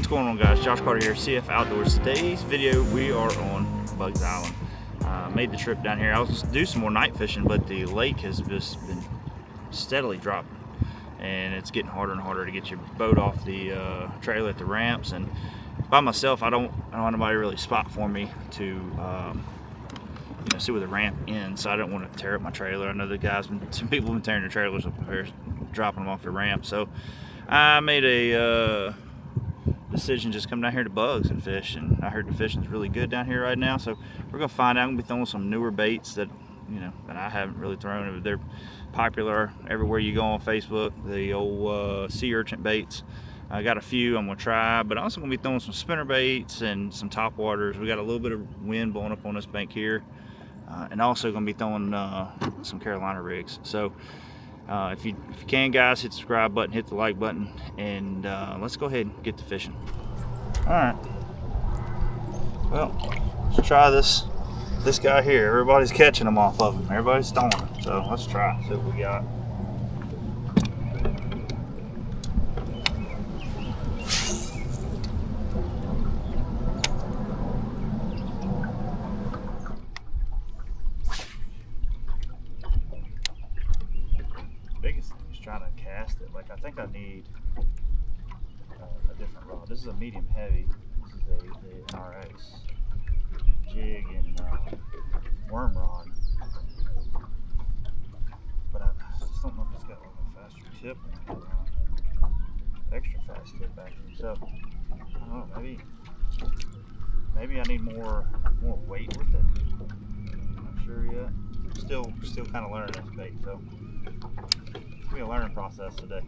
What's going on, guys? Josh Carter here, CF Outdoors. Today's video, we are on Bugs Island. Made the trip down here. I was do some more night fishing, but the lake has just been steadily dropping, and it's getting harder and harder to get your boat off the trailer at the ramps. And by myself, I don't have anybody really spot for me to see where the ramp ends, so I don't want to tear up my trailer. I know the guys, some people have been tearing their trailers up here, dropping them off the ramp. So I made a decision just come down here to Bugs and fish, and I heard the fishing's really good down here right now, so we're gonna find out. I'm gonna be throwing some newer baits that that I haven't really thrown. They're popular everywhere you go on Facebook, the old sea urchin baits. I got a few I'm gonna try, but I'm also gonna be throwing some spinner baits and some top waters. We got a little bit of wind blowing up on this bank here, and also gonna be throwing some Carolina rigs. So if you can, guys, hit the subscribe button, hit the like button, and let's go ahead and get to fishing. All right, well, let's try this guy here. Everybody's catching them off of him. Everybody's throwing them. So let's try, see what we got. Biggest thing is trying to cast it. Like, I think I need a different rod. This is a medium heavy. This is the NRX jig and worm rod, but I just don't know if it's got like a faster tip, extra fast tip actually. So I don't know, maybe I need more weight with it. I'm not sure yet. Still kind of learning this bait, so it's gonna be a learning process today.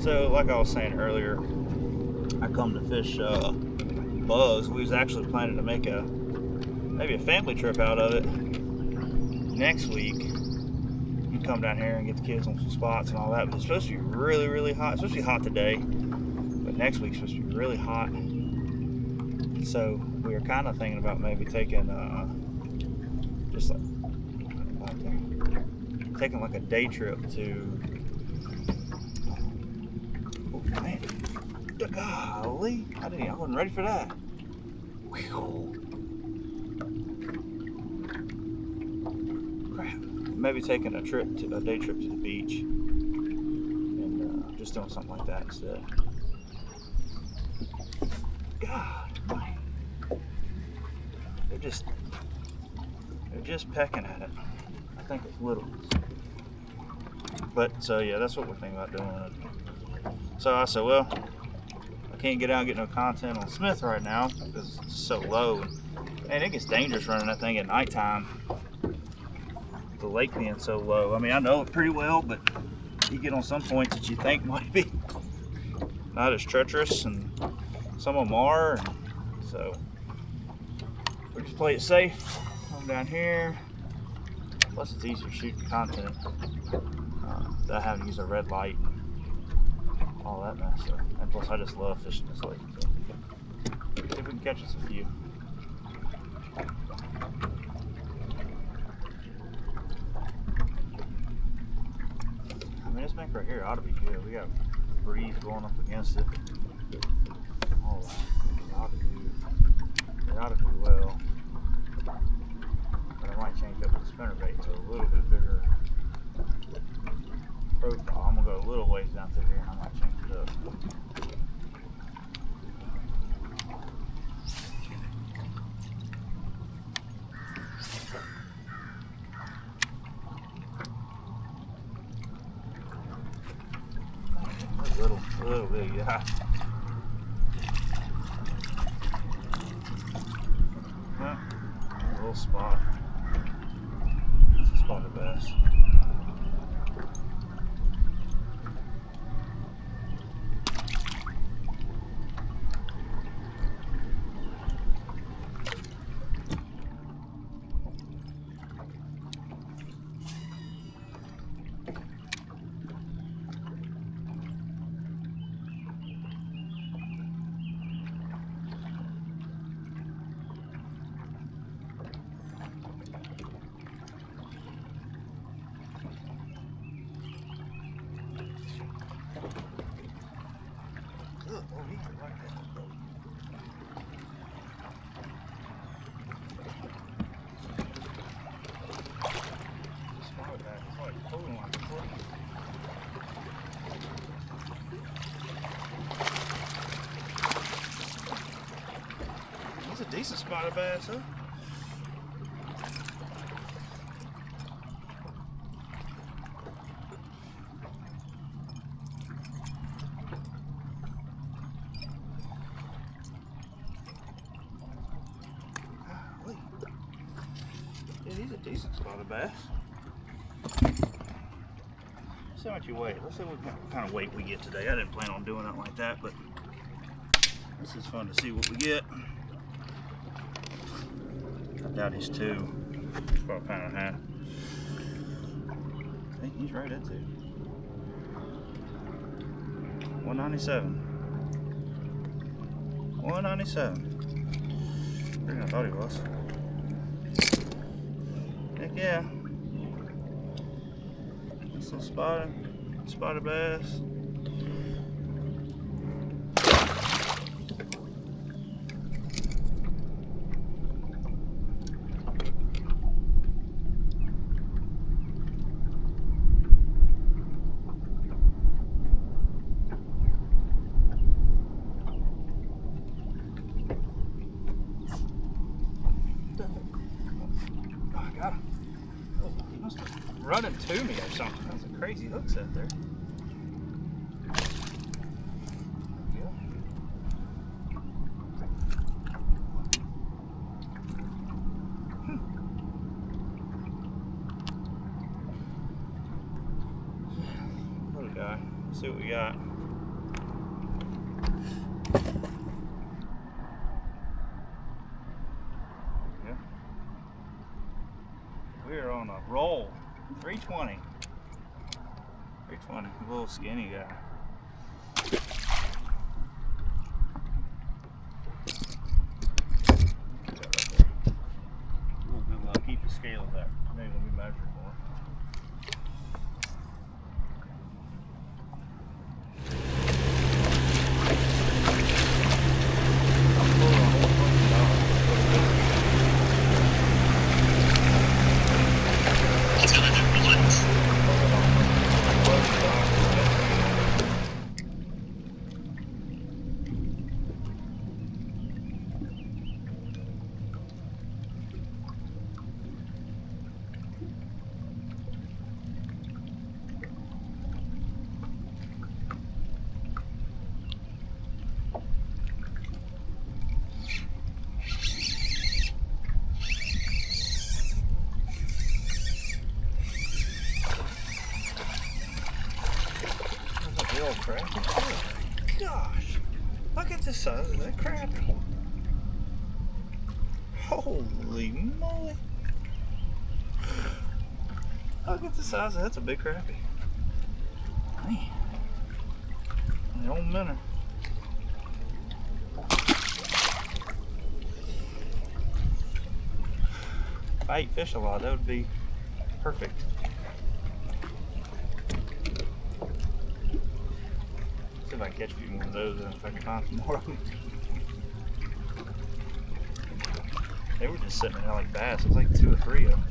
So, like I was saying earlier, I come to fish Bugs. We was actually planning to make maybe a family trip out of it next week. You can come down here and get the kids on some spots and all that. But it's supposed to be really, really hot. It's supposed to be hot today, but next week's supposed to be really hot. So we were kind of thinking about maybe taking just like taking like a day trip to. Man, golly, I wasn't ready for that. Whew. Crap. Maybe taking a day trip to the beach and just doing something like that instead. God, man. They're just pecking at it. I think it's little. But so yeah, that's what we're thinking about doing. So I said, well, I can't get out and get no content on Smith right now because it's so low. And it gets dangerous running that thing at nighttime. The lake being so low. I mean, I know it pretty well, but you get on some points that you think might be not as treacherous, and some of them are. And so we just play it safe. Come down here. Plus, it's easier shooting content without having to use a red light. All that mess. So, and plus, I just love fishing this lake. So, see if we can catch us a few. I mean, this bank right here ought to be good. We got a breeze blowing up against it. All right, it ought to do well. But I might change up the spinner bait to a little bit bigger profile. I'm gonna go a little ways down through here and I might change it up. A little bit, yeah. Well, a little spot. It's a spot at best. decent spotted bass, huh? Yeah, he's a decent spotted bass. Let's see how much you weigh. Let's see what kind of weight we get today. I didn't plan on doing it like that, but this is fun to see what we get. I doubt he's 2. It's about a pound and a half. I think he's right at 2. 197. 197. Bigger than I thought he was. Heck yeah. That's a spotted bass. Got him. Oh, he must be running to me or something. That's a crazy hook set there. There we go. What a guy. Let's see what we got. We're on a roll. 320. 320. A little skinny guy. We'll keep the scale there. Maybe we'll be measuring more. Gosh, look at the size of that crappie. Holy moly. Look at the size of that's a big crappie. Man, the old minnow. If I ate fish a lot, that would be perfect. See if I can catch a few more of those and if I can find some more of them. They were just sitting there like bass. It was like 2 or 3 of them.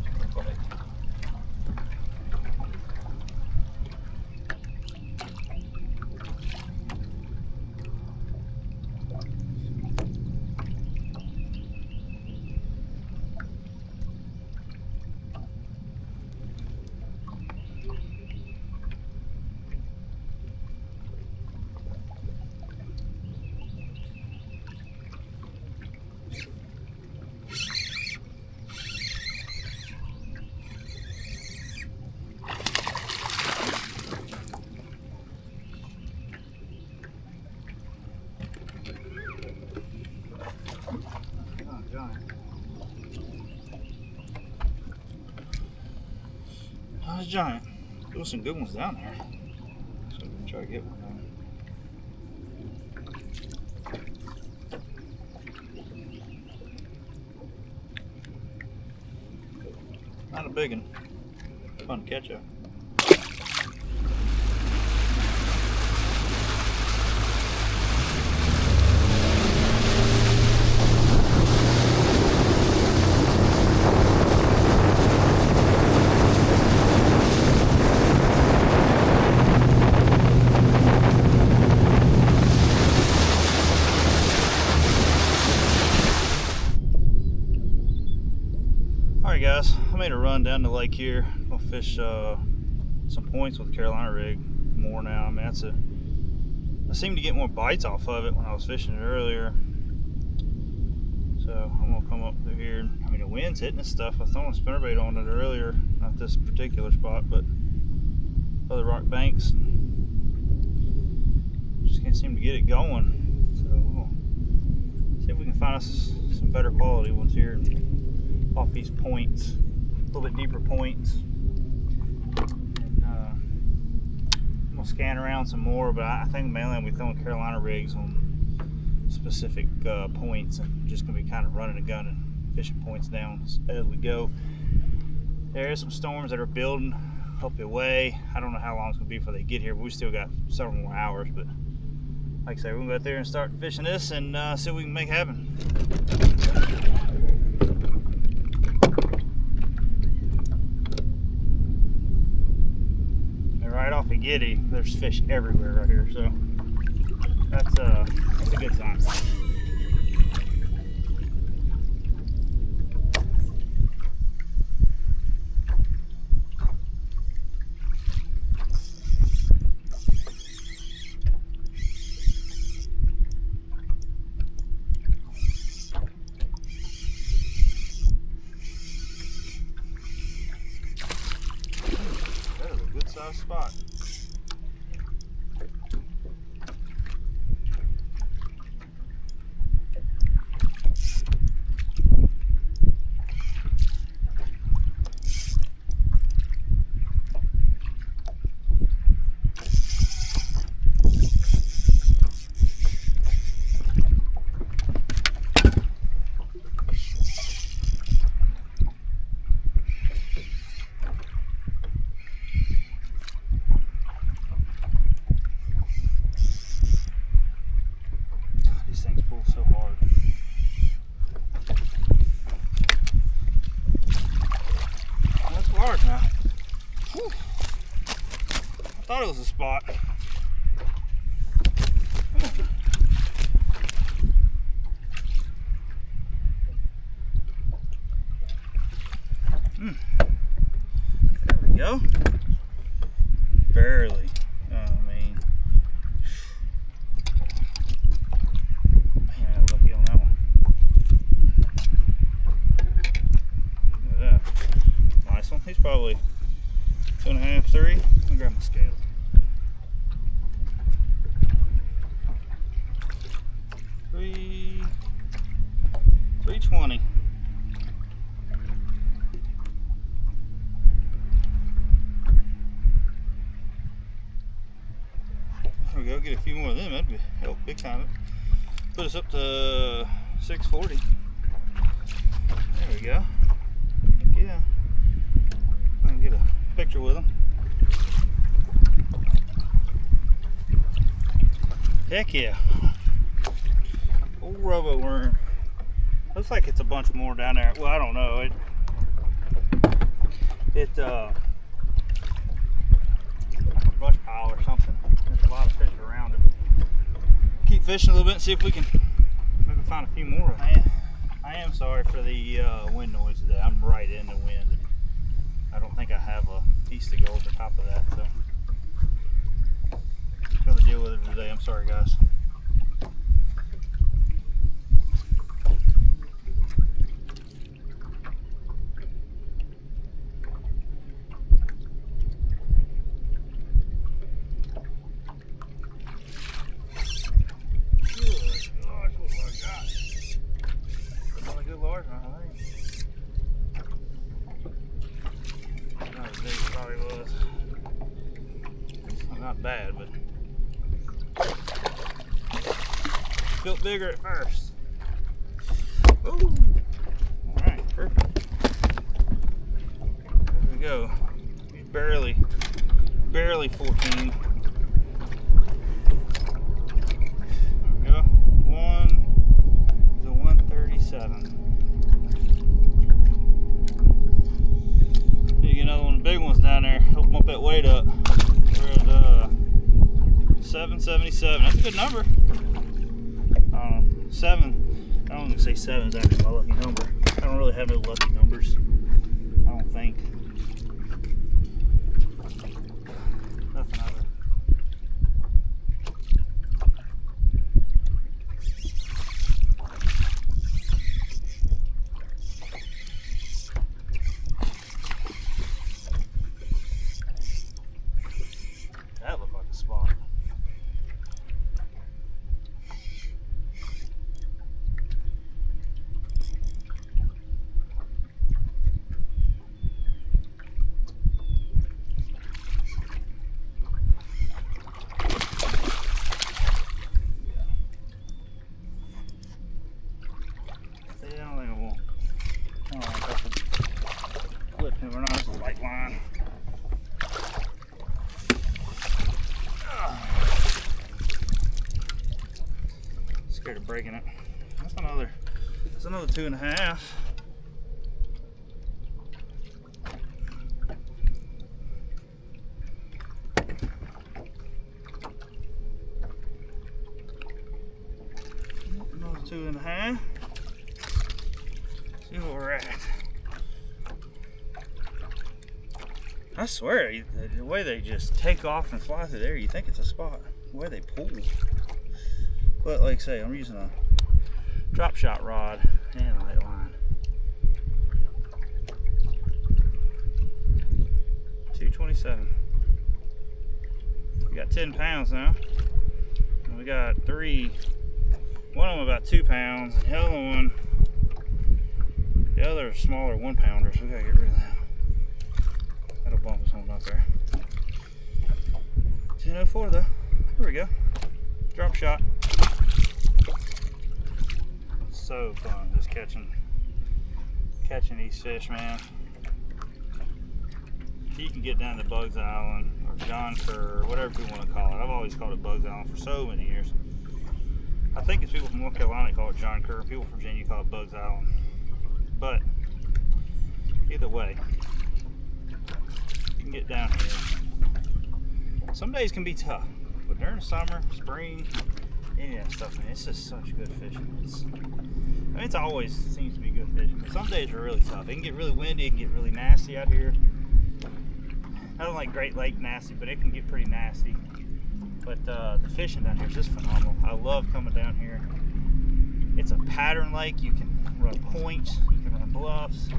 That was giant. There was some good ones down there. So I'm gonna try to get one down. Not a big one. Fun to catch up. Alright guys, I made a run down the lake here. I'm gonna fish some points with the Carolina rig more now. I mean, I seemed to get more bites off of it when I was fishing it earlier. So I'm gonna come up through here. I mean, the wind's hitting this stuff. I was throwing a spinnerbait on it earlier, not this particular spot, but other rock banks. Just can't seem to get it going. So we'll see if we can find us some better quality ones here off these points, a little bit deeper points. And I'm gonna scan around some more, but I think mainly I'm gonna be throwing Carolina rigs on specific points, and just gonna be kind of running a gun and fishing points down as we go. There is some storms that are building up the way. I don't know how long it's gonna be before they get here, but we still got several more hours. But like I say, we're gonna go out there and start fishing this and see what we can make happen. And right off the Giddy, there's fish everywhere right here, so that's a good sign. That is a good sized spot. These things pull so hard. That's large now. Whew. I thought it was a spot. Come on. There we go. Barely. He's probably 2.5, 3. Let me grab my scale. Three, 320. There we go. Get a few more of them. That'd be help big time. Put us up to 640. There we go. Yeah. Get a picture with them. Heck yeah. Old robo worm. Looks like it's a bunch more down there. Well, I don't know. It brush pile or something. There's a lot of fish around it. Keep fishing a little bit and see if we can maybe find a few more. I am sorry for the wind noise today. I'm right in the wind. I don't think I have a piece to go over top of that, so I'm going to deal with it today. I'm sorry, guys. Good Lord, what have I got? Another good large one, I think. Not as big as it probably was. Well, not bad, but felt bigger at first. Ooh. Alright, perfect. There we go. He's barely 14. There we go. He's a 137. Another one of the big ones down there. Help bump that weight up. We're at 777. That's a good number. 7. I don't even say 7 is actually my lucky number. I don't really have no lucky numbers. light line. Scared of breaking it. That's another 2.5. Another 2.5. See where we're at. I swear, the way they just take off and fly through there, you think it's a spot. The way they pull. But like I say, I'm using a drop shot rod and a light line. 227. We got 10 pounds now. And we got 3. One of them about 2 pounds. The other smaller 1 pounders. We gotta get rid of that. That'll bump us on up there. 10.04 though. Here we go. Drop shot. So fun just catching these fish, man. You can get down to Bugs Island or John Kerr, whatever you want to call it. I've always called it Bugs Island for so many years. I think it's people from North Carolina call it John Kerr. People from Virginia call it Bugs Island. But either way, you can get down here. Some days can be tough, but during the summer, spring, any of that stuff, man, it's just such good fishing. It always seems to be good fishing, but some days are really tough. It can get really windy, it can get really nasty out here. I don't like Great Lake nasty, but it can get pretty nasty. But the fishing down here is just phenomenal. I love coming down here. It's a pattern lake. You can run points, you can run bluffs.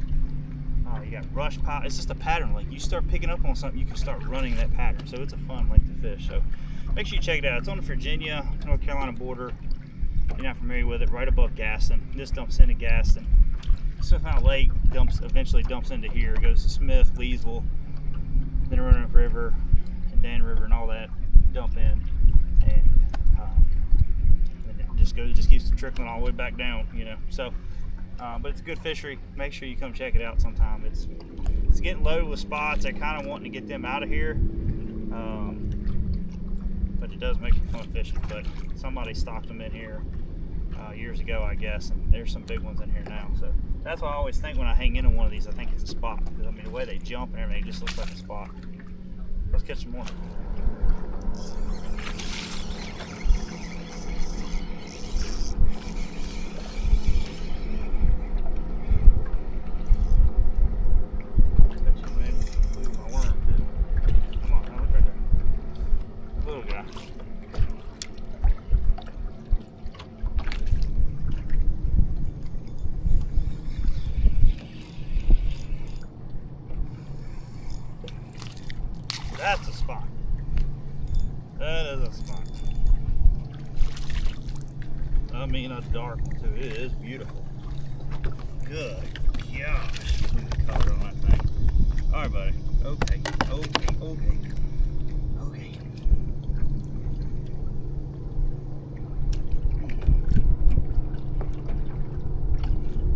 You got rush pile. It's just a pattern lake. You start picking up on something, you can start running that pattern. So it's a fun lake to fish. So make sure you check it out. It's on the Virginia, North Carolina border. If you're not familiar with it, right above Gaston. This dumps into Gaston. Smith Mountain Lake eventually dumps into here. It goes to Smith, Leesville, then Roanoke River and Dan River and all that dump in, and it just keeps trickling all the way back down, you know. So, but it's a good fishery. Make sure you come check it out sometime. It's getting loaded with spots. They're kind of wanting to get them out of here, but it does make for fun fishing. But somebody stocked them in here years ago, I guess, and there's some big ones in here now. So that's what I always think when I hang into one of these. I think it's a spot, because I mean the way they jump and everything, it just looks like a spot. Let's catch some more. That's a spot. That is a spot. I mean a dark one too. It is beautiful. Good gosh. Look at the color on that thing. Alright, buddy. Okay.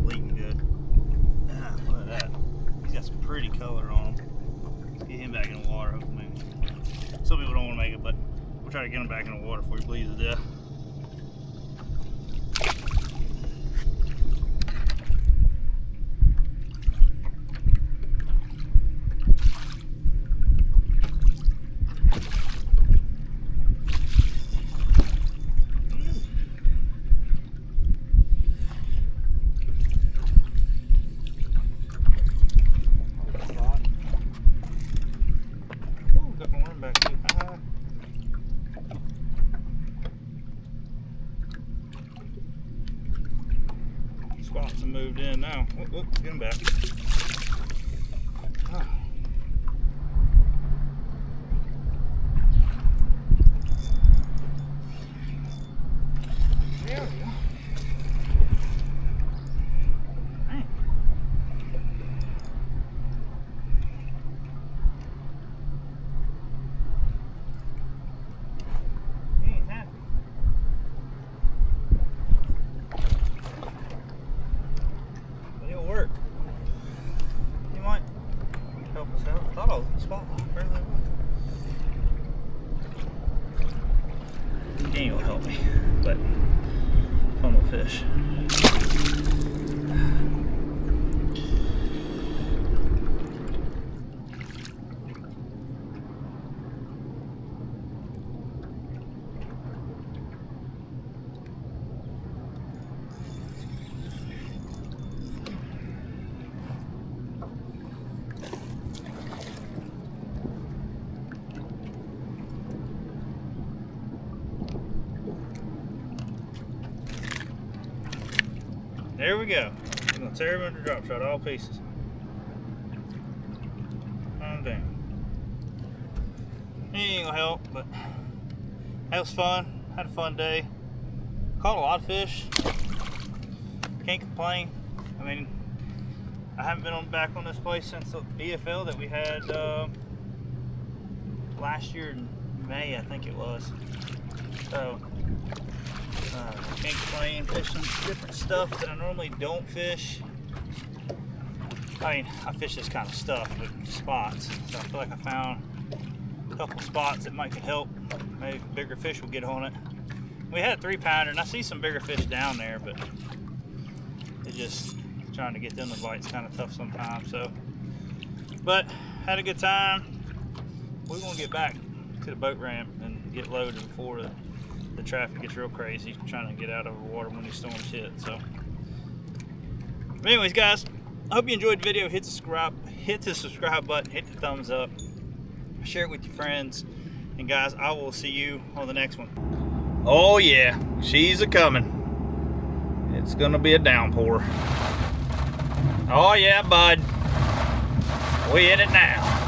Bleeding good. Ah, look at that. He's got some pretty color on him. Get him back in the water, hopefully. Some people don't want to make it, but we'll try to get him back in the water before he bleeds to death. Spots have moved in now. Get him back. Ah. There we go. Man. He ain't happy. But it'll work. Oh, spot lock, really? Daniel will help me, but fun with fish. There we go. I'm gonna tear him under drop shot, all pieces. Calm down. He ain't gonna help, but that was fun. Had a fun day. Caught a lot of fish. Can't complain. I mean, I haven't been back on this place since the BFL that we had last year in May, I think it was. So. Can't complain, fishing different stuff that I normally don't fish. I mean, I fish this kind of stuff with spots, so I feel like I found a couple spots that might could help. Maybe bigger fish will get on it. We had a 3-pounder, and I see some bigger fish down there, but it's just trying to get them to bite's kind of tough sometimes. So, but had a good time. We're gonna get back to the boat ramp and get loaded before the traffic gets real crazy trying to get out of the water when these storms hit. So, but anyways, guys, I hope you enjoyed the video. Hit the subscribe button, hit the thumbs up, share it with your friends, and guys, I will see you on the next one. Oh yeah, she's a coming. It's gonna be a downpour. Oh yeah, bud, we in it now.